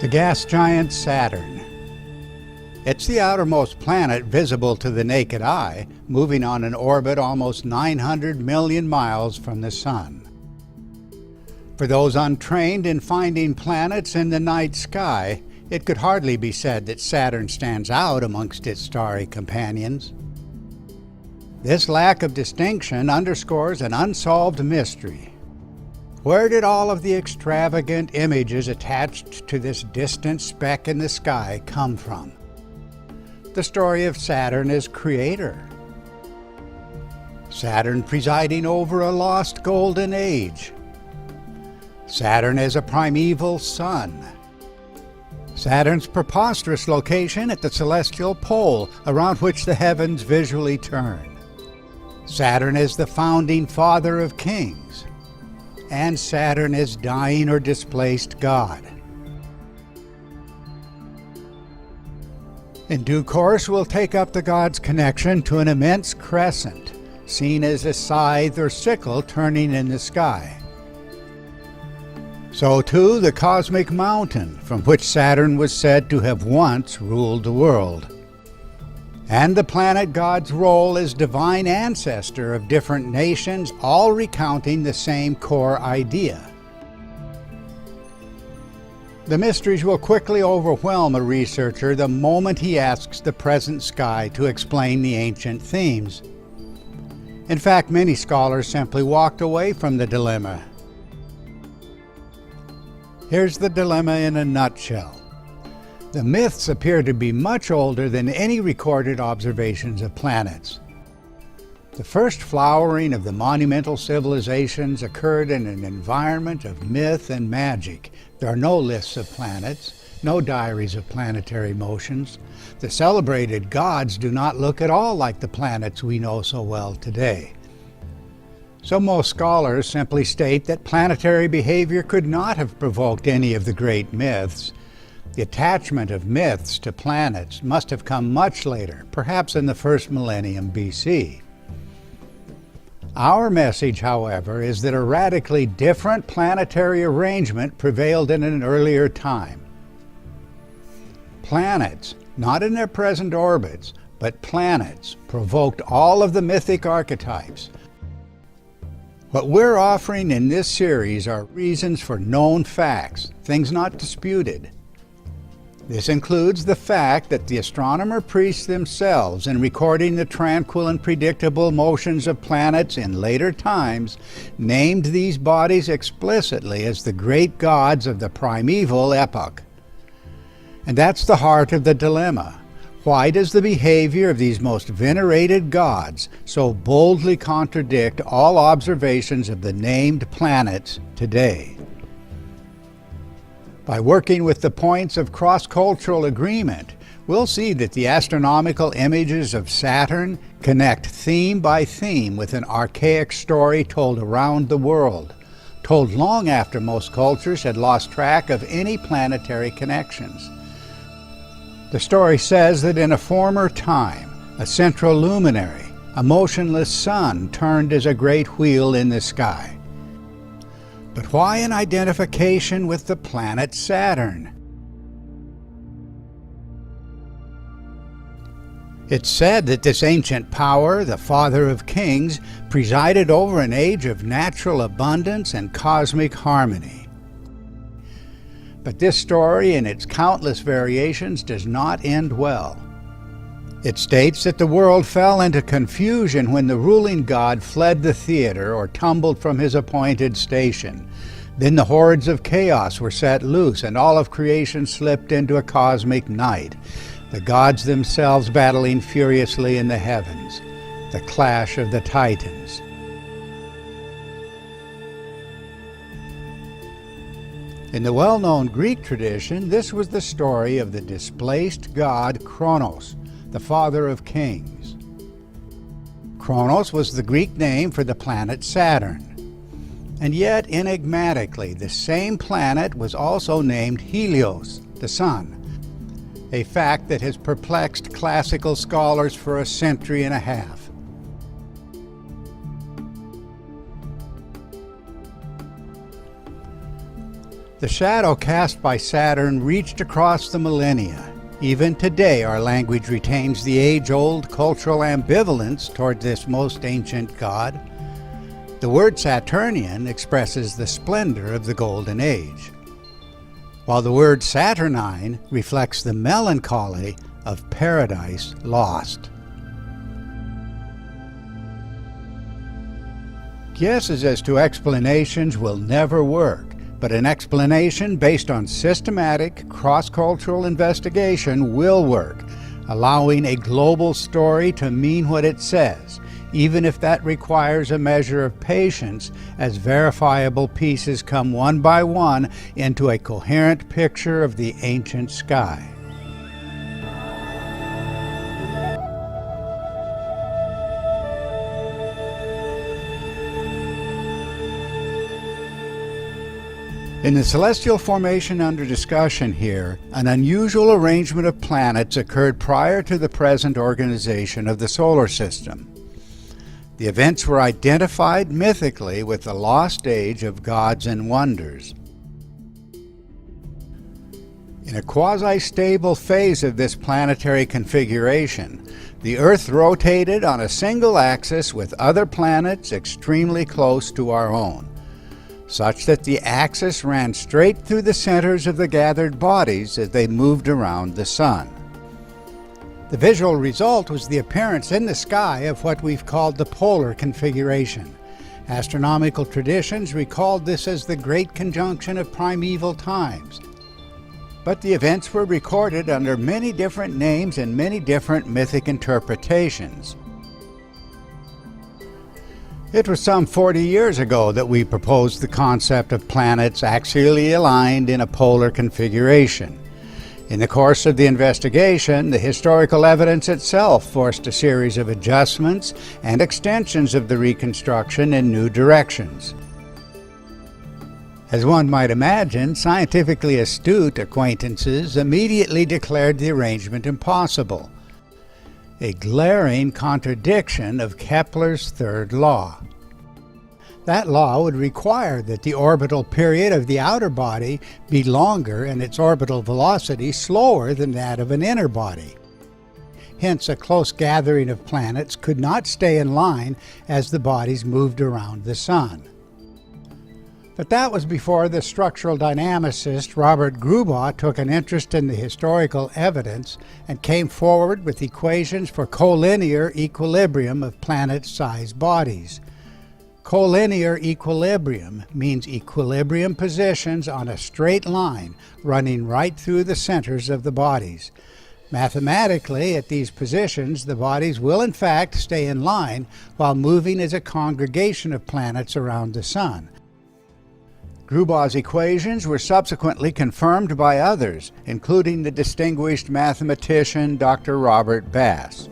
The gas giant Saturn. It's the outermost planet visible to the naked eye, moving on an orbit almost 900 million miles from the Sun. For those untrained in finding planets in the night sky, it could hardly be said that Saturn stands out amongst its starry companions. This lack of distinction underscores an unsolved mystery. Where did all of the extravagant images attached to this distant speck in the sky come from? The story of Saturn as creator. Saturn presiding over a lost golden age. Saturn as a primeval sun. Saturn's preposterous location at the celestial pole around which the heavens visually turn. Saturn as the founding father of kings. And Saturn as dying or displaced God. In due course, we'll take up the God's connection to an immense crescent, seen as a scythe or sickle turning in the sky. So too the cosmic mountain, from which Saturn was said to have once ruled the world. And the planet God's role as divine ancestor of different nations, all recounting the same core idea. The mysteries will quickly overwhelm a researcher the moment he asks the present sky to explain the ancient themes. In fact, many scholars simply walked away from the dilemma. Here's the dilemma in a nutshell. The myths appear to be much older than any recorded observations of planets. The first flowering of the monumental civilizations occurred in an environment of myth and magic. There are no lists of planets, no diaries of planetary motions. The celebrated gods do not look at all like the planets we know so well today. So most scholars simply state that planetary behavior could not have provoked any of the great myths. The attachment of myths to planets must have come much later, perhaps in the first millennium BC. Our message, however, is that a radically different planetary arrangement prevailed in an earlier time. Planets, not in their present orbits, but planets, provoked all of the mythic archetypes. What we're offering in this series are reasons for known facts, things not disputed. This includes the fact that the astronomer priests themselves, in recording the tranquil and predictable motions of planets in later times, named these bodies explicitly as the great gods of the primeval epoch. And that's the heart of the dilemma. Why does the behavior of these most venerated gods so boldly contradict all observations of the named planets today? By working with the points of cross-cultural agreement, we'll see that the astronomical images of Saturn connect theme by theme with an archaic story told around the world, told long after most cultures had lost track of any planetary connections. The story says that in a former time, a central luminary, a motionless sun, turned as a great wheel in the sky. But why an identification with the planet Saturn? It's said that this ancient power, the father of kings, presided over an age of natural abundance and cosmic harmony. But this story, in its countless variations, does not end well. It states that the world fell into confusion when the ruling god fled the theater or tumbled from his appointed station. Then the hordes of chaos were set loose and all of creation slipped into a cosmic night, the gods themselves battling furiously in the heavens, the clash of the titans. In the well-known Greek tradition, this was the story of the displaced god Kronos, the father of kings. Kronos was the Greek name for the planet Saturn. And yet, enigmatically, the same planet was also named Helios, the sun, a fact that has perplexed classical scholars for a century and a half. The shadow cast by Saturn reached across the millennia. Even today, our language retains the age-old cultural ambivalence toward this most ancient god. The word Saturnian expresses the splendor of the Golden Age, while the word Saturnine reflects the melancholy of paradise lost. Guesses as to explanations will never work, but an explanation based on systematic, cross-cultural investigation will work, allowing a global story to mean what it says, even if that requires a measure of patience as verifiable pieces come one by one into a coherent picture of the ancient sky. In the celestial formation under discussion here, an unusual arrangement of planets occurred prior to the present organization of the solar system. The events were identified mythically with the lost age of gods and wonders. In a quasi-stable phase of this planetary configuration, the Earth rotated on a single axis with other planets extremely close to our own, such that the axis ran straight through the centers of the gathered bodies as they moved around the Sun. The visual result was the appearance in the sky of what we've called the polar configuration. Astronomical traditions recalled this as the Great Conjunction of primeval times. But the events were recorded under many different names and many different mythic interpretations. It was some 40 years ago that we proposed the concept of planets axially aligned in a polar configuration. In the course of the investigation, the historical evidence itself forced a series of adjustments and extensions of the reconstruction in new directions. As one might imagine, scientifically astute acquaintances immediately declared the arrangement impossible, a glaring contradiction of Kepler's third law. That law would require that the orbital period of the outer body be longer and its orbital velocity slower than that of an inner body. Hence, a close gathering of planets could not stay in line as the bodies moved around the Sun. But that was before the structural dynamicist Robert Grubaugh took an interest in the historical evidence and came forward with equations for collinear equilibrium of planet-sized bodies. Collinear equilibrium means equilibrium positions on a straight line running right through the centers of the bodies. Mathematically, at these positions, the bodies will in fact stay in line while moving as a congregation of planets around the Sun. Grubaugh's equations were subsequently confirmed by others, including the distinguished mathematician Dr. Robert Bass.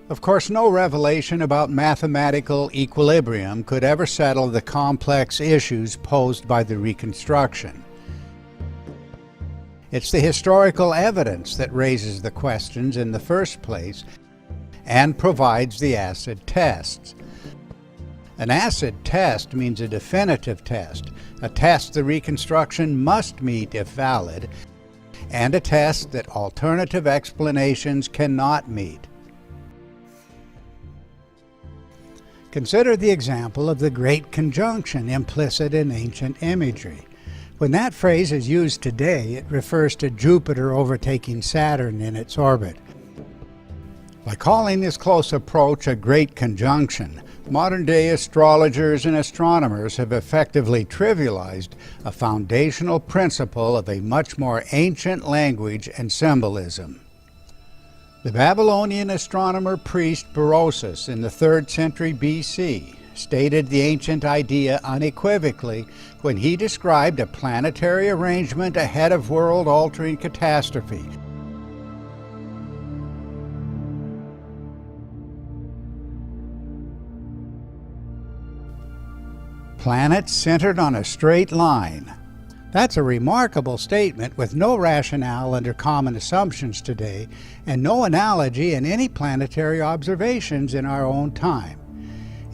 Of course, no revelation about mathematical equilibrium could ever settle the complex issues posed by the reconstruction. It's the historical evidence that raises the questions in the first place and provides the acid tests. An acid test means a definitive test, a test the reconstruction must meet if valid, and a test that alternative explanations cannot meet. Consider the example of the Great Conjunction implicit in ancient imagery. When that phrase is used today, it refers to Jupiter overtaking Saturn in its orbit. By calling this close approach a Great Conjunction, modern-day astrologers and astronomers have effectively trivialized a foundational principle of a much more ancient language and symbolism. The Babylonian astronomer priest Berosus in the 3rd century BC stated the ancient idea unequivocally when he described a planetary arrangement ahead of world-altering catastrophe. Planets centered on a straight line, That's a remarkable statement with no rationale under common assumptions today, and no analogy in any planetary observations in our own time.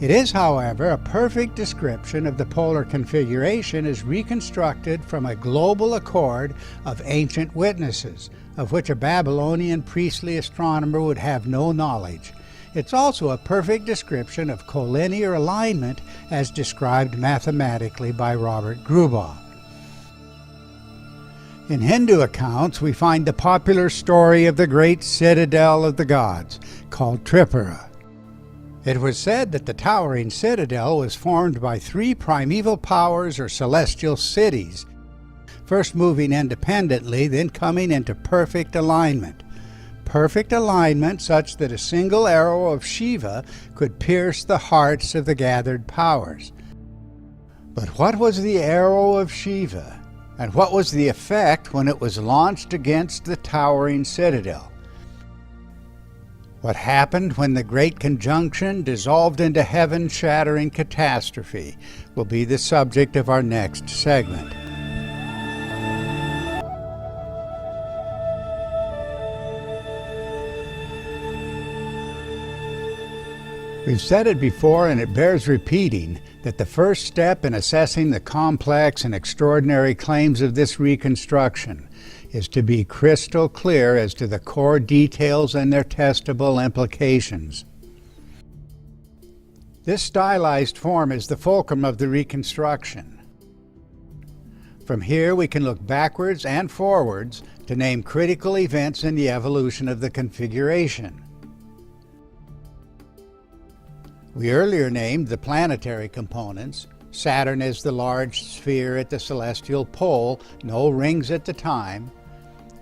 It is, however, a perfect description of the polar configuration as reconstructed from a global accord of ancient witnesses, of which a Babylonian priestly astronomer would have no knowledge. It's also a perfect description of collinear alignment as described mathematically by Robert Grubaugh. In Hindu accounts, we find the popular story of the great citadel of the gods, called Tripura. It was said that the towering citadel was formed by 3 primeval powers or celestial cities, first moving independently, then coming into perfect alignment. Perfect alignment such that a single arrow of Shiva could pierce the hearts of the gathered powers. But what was the arrow of Shiva? And what was the effect when it was launched against the towering citadel? What happened when the Great Conjunction dissolved into heaven-shattering catastrophe will be the subject of our next segment. We've said it before, and it bears repeating, that the first step in assessing the complex and extraordinary claims of this reconstruction is to be crystal clear as to the core details and their testable implications. This stylized form is the fulcrum of the reconstruction. From here we can look backwards and forwards to name critical events in the evolution of the configuration. We earlier named the planetary components. Saturn is the large sphere at the celestial pole, no rings at the time.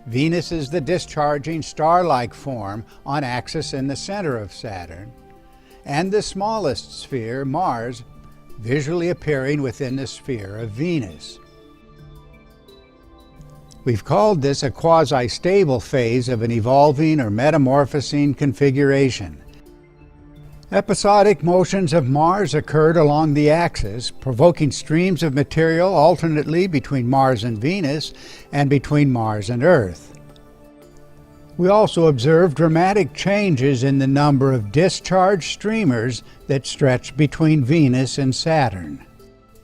Venus is the discharging star-like form on axis in the center of Saturn. And the smallest sphere, Mars, visually appearing within the sphere of Venus. We've called this a quasi-stable phase of an evolving or metamorphosing configuration. Episodic motions of Mars occurred along the axis, provoking streams of material alternately between Mars and Venus and between Mars and Earth. We also observed dramatic changes in the number of discharge streamers that stretched between Venus and Saturn.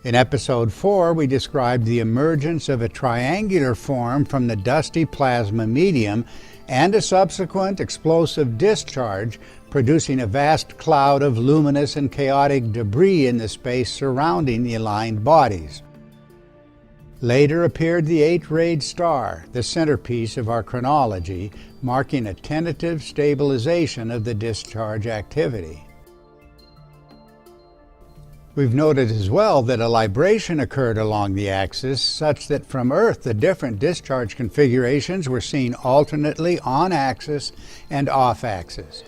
In Episode 4, we described the emergence of a triangular form from the dusty plasma medium and a subsequent explosive discharge, producing a vast cloud of luminous and chaotic debris in the space surrounding the aligned bodies. Later appeared the 8-rayed star, the centerpiece of our chronology, marking a tentative stabilization of the discharge activity. We've noted as well that a libration occurred along the axis such that from Earth the different discharge configurations were seen alternately on axis and off axis.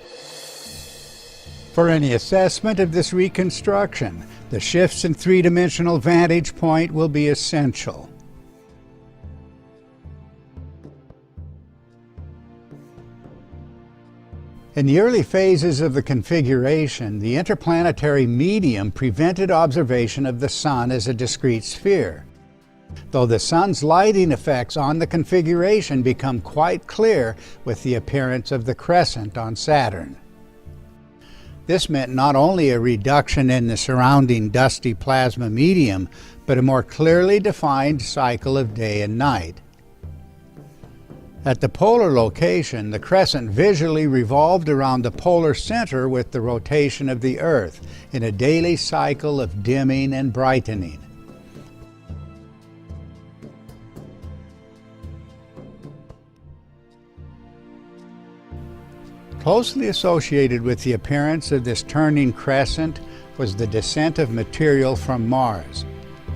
For any assessment of this reconstruction, the shifts in three-dimensional vantage point will be essential. In the early phases of the configuration, the interplanetary medium prevented observation of the Sun as a discrete sphere, though the Sun's lighting effects on the configuration become quite clear with the appearance of the crescent on Saturn. This meant not only a reduction in the surrounding dusty plasma medium, but a more clearly defined cycle of day and night. At the polar location, the crescent visually revolved around the polar center with the rotation of the Earth in a daily cycle of dimming and brightening. Closely associated with the appearance of this turning crescent was the descent of material from Mars.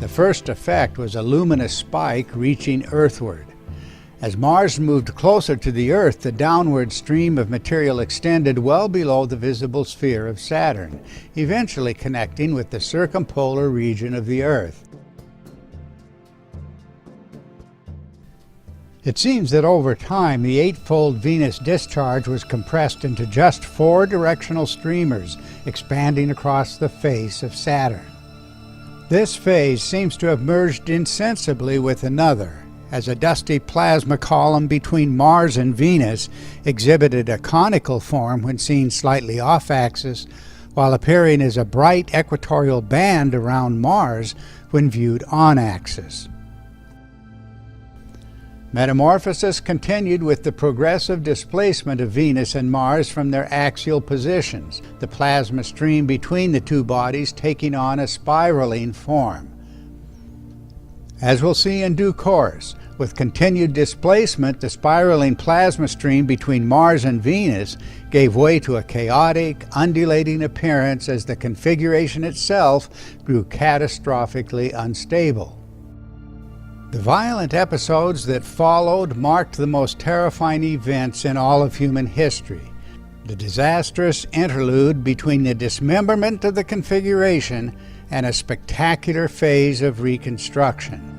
The first effect was a luminous spike reaching earthward. As Mars moved closer to the Earth, the downward stream of material extended well below the visible sphere of Saturn, eventually connecting with the circumpolar region of the Earth. It seems that over time, the eightfold Venus discharge was compressed into just 4 directional streamers expanding across the face of Saturn. This phase seems to have merged insensibly with another, as a dusty plasma column between Mars and Venus exhibited a conical form when seen slightly off-axis, while appearing as a bright equatorial band around Mars when viewed on-axis. Metamorphosis continued with the progressive displacement of Venus and Mars from their axial positions, the plasma stream between the two bodies taking on a spiraling form. As we'll see in due course, with continued displacement, the spiraling plasma stream between Mars and Venus gave way to a chaotic, undulating appearance as the configuration itself grew catastrophically unstable. The violent episodes that followed marked the most terrifying events in all of human history. The disastrous interlude between the dismemberment of the configuration and a spectacular phase of reconstruction.